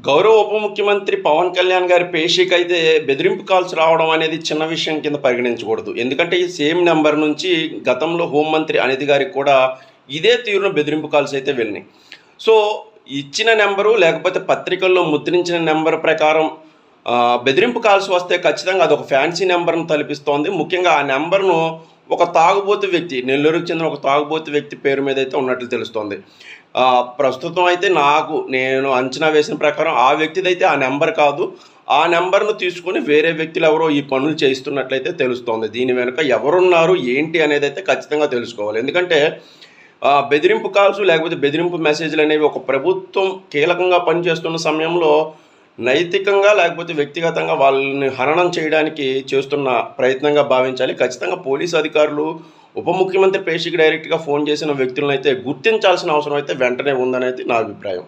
గౌరవ ఉప ముఖ్యమంత్రి పవన్ కళ్యాణ్ గారి పేషీకైతే బెదిరింపు కాల్స్ రావడం అనేది చిన్న విషయం కింద పరిగణించకూడదు. ఎందుకంటే ఈ సేమ్ నంబర్ నుంచి గతంలో హోంమంత్రి అనిత గారికి కూడా ఇదే తీరున బెదిరింపు కాల్స్ అయితే వెళ్ళినాయి. సో, ఇచ్చిన నెంబరు లేకపోతే పత్రికల్లో ముద్రించిన నెంబర్ ప్రకారం బెదిరింపు కాల్స్ వస్తే ఖచ్చితంగా అదొక ఫ్యాన్సీ నెంబర్‌ని తలపిస్తోంది. ముఖ్యంగా ఆ నెంబర్‌ను ఒక తాగుబోతు వ్యక్తి, నెల్లూరుకు చెందిన ఒక తాగుబోతు వ్యక్తి పేరు మీదైతే ఉన్నట్లు తెలుస్తోంది. ప్రస్తుతం అయితే నేను అంచనా వేసిన ప్రకారం ఆ వ్యక్తిదైతే ఆ నెంబర్ కాదు. ఆ నెంబర్‌ను తీసుకొని వేరే వ్యక్తులెవరో ఈ పనులు చేయిస్తున్నట్లయితే తెలుస్తోంది. దీని వెనుక ఎవరున్నారు, ఏంటి అనేదైతే ఖచ్చితంగా తెలుసుకోవాలి. ఎందుకంటే బెదిరింపు కాల్స్ లేకపోతే బెదిరింపు మెసేజ్‌లనేవి ఒక ప్రభుత్వం కీలకంగా పనిచేస్తున్న సమయంలో నైతికంగా లేకపోతే వ్యక్తిగతంగా వాళ్ళని హననం చేయడానికి చేస్తున్న ప్రయత్నంగా భావించాలి. ఖచ్చితంగా పోలీసు అధికారులు ఉప ముఖ్యమంత్రి పేషీకి డైరెక్ట్‌గా ఫోన్ చేసిన వ్యక్తులనైతే గుర్తించాల్సిన అవసరం అయితే వెంటనే ఉందనైతే నా అభిప్రాయం.